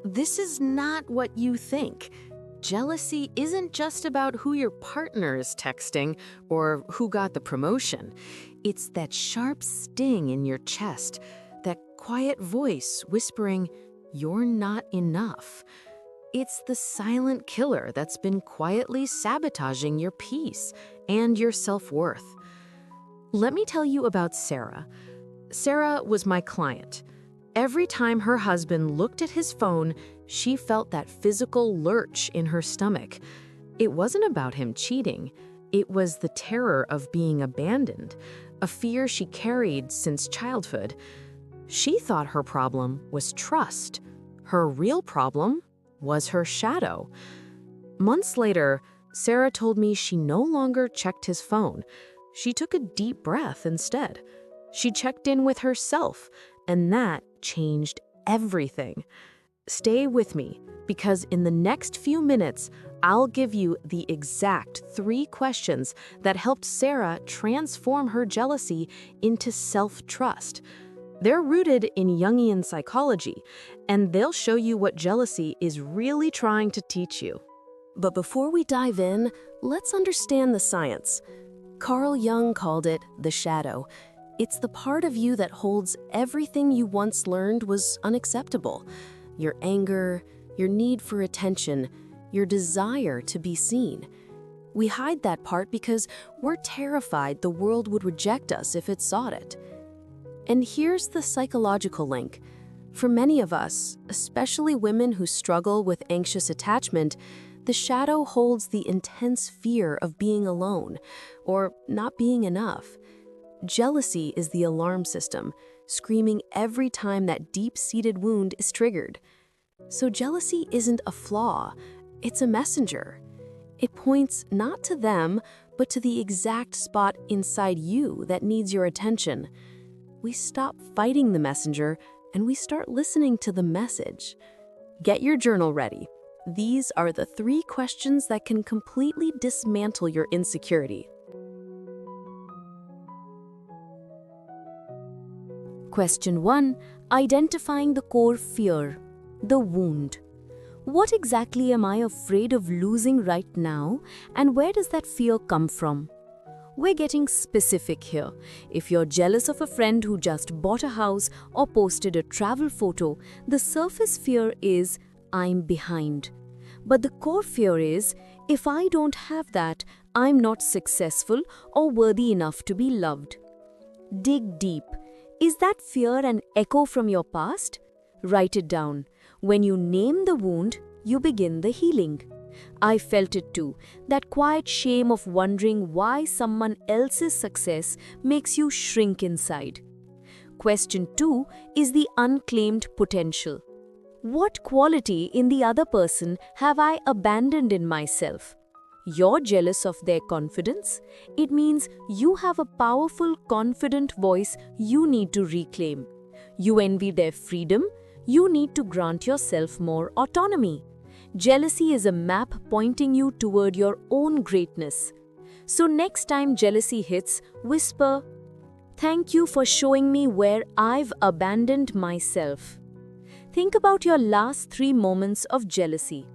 This is not what you think. Jealousy isn't just about who your partner is texting or who got the promotion. It's that sharp sting in your chest, that quiet voice whispering, "You're not enough." It's the silent killer that's been quietly sabotaging your peace and your self-worth. Let me tell you about Sarah. Sarah was my client. Every time her husband looked at his phone, she felt that physical lurch in her stomach. It wasn't about him cheating. It was the terror of being abandoned, a fear she carried since childhood. She thought her problem was trust. Her real problem was her shadow. Months later, Sarah told me she no longer checked his phone. She took a deep breath instead. She checked in with herself, and that changed everything. Stay with me, because in the next few minutes, I'll give you the exact 3 questions that helped Sarah transform her jealousy into self-trust. They're rooted in Jungian psychology, and they'll show you what jealousy is really trying to teach you. But before we dive in, let's understand the science. Carl Jung called it the shadow. It's the part of you that holds everything you once learned was unacceptable. Your anger, your need for attention, your desire to be seen. We hide that part because we're terrified the world would reject us if it sought it. And here's the psychological link. For many of us, especially women who struggle with anxious attachment, the shadow holds the intense fear of being alone or not being enough. Jealousy is the alarm system, screaming every time that deep-seated wound is triggered. So jealousy isn't a flaw, it's a messenger. It points not to them, but to the exact spot inside you that needs your attention. We stop fighting the messenger and we start listening to the message. Get your journal ready. These are the 3 questions that can completely dismantle your insecurity. Question 1. Identifying the core fear, the wound. What exactly am I afraid of losing right now, and where does that fear come from? We're getting specific here. If you're jealous of a friend who just bought a house or posted a travel photo, the surface fear is, I'm behind. But the core fear is, if I don't have that, I'm not successful or worthy enough to be loved. Dig deep. Is that fear an echo from your past? Write it down. When you name the wound, you begin the healing. I felt it too, that quiet shame of wondering why someone else's success makes you shrink inside. Question 2 is the unclaimed potential. What quality in the other person have I abandoned in myself? You're jealous of their confidence? It means you have a powerful, confident voice you need to reclaim. You envy their freedom? You need to grant yourself more autonomy. Jealousy is a map pointing you toward your own greatness. So next time jealousy hits, whisper, "Thank you for showing me where I've abandoned myself." Think about your last 3 moments of jealousy.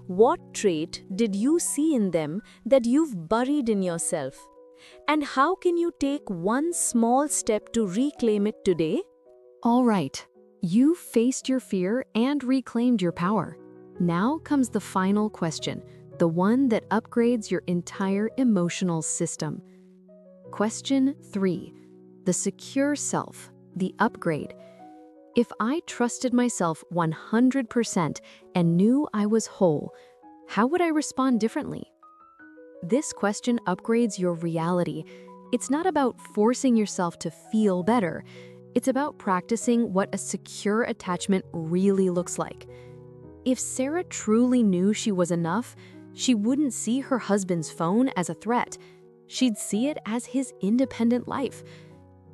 What trait did you see in them that you've buried in yourself? And how can you take one small step to reclaim it today? All right, you faced your fear and reclaimed your power. Now comes the final question, the one that upgrades your entire emotional system. Question 3, the secure self, the upgrade. If I trusted myself 100% and knew I was whole, how would I respond differently? This question upgrades your reality. It's not about forcing yourself to feel better. It's about practicing what a secure attachment really looks like. If Sarah truly knew she was enough, she wouldn't see her husband's phone as a threat. She'd see it as his independent life.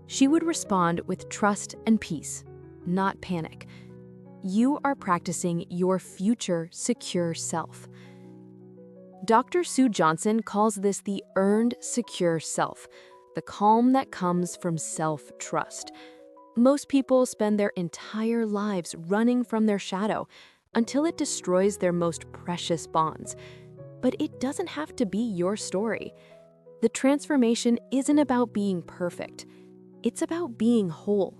She would respond with trust and peace, not panic. You are practicing your future secure self. Dr. Sue Johnson calls this the earned secure self, the calm that comes from self-trust. Most people spend their entire lives running from their shadow until it destroys their most precious bonds. But it doesn't have to be your story. The transformation isn't about being perfect. It's about being whole.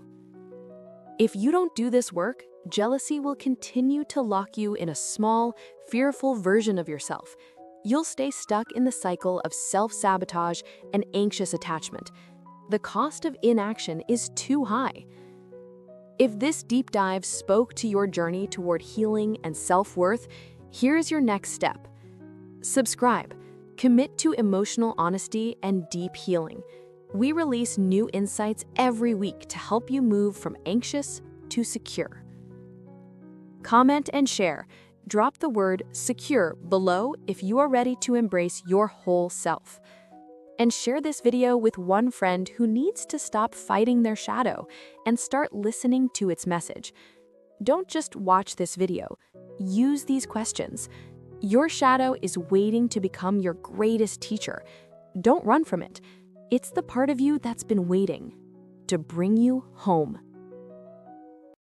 If you don't do this work, jealousy will continue to lock you in a small, fearful version of yourself. You'll stay stuck in the cycle of self-sabotage and anxious attachment. The cost of inaction is too high. If this deep dive spoke to your journey toward healing and self-worth, here is your next step. Subscribe. Commit to emotional honesty and deep healing. We release new insights every week to help you move from anxious to secure. Comment and share. Drop the word secure below if you are ready to embrace your whole self. And share this video with one friend who needs to stop fighting their shadow and start listening to its message. Don't just watch this video. Use these questions. Your shadow is waiting to become your greatest teacher. Don't run from it. It's the part of you that's been waiting to bring you home.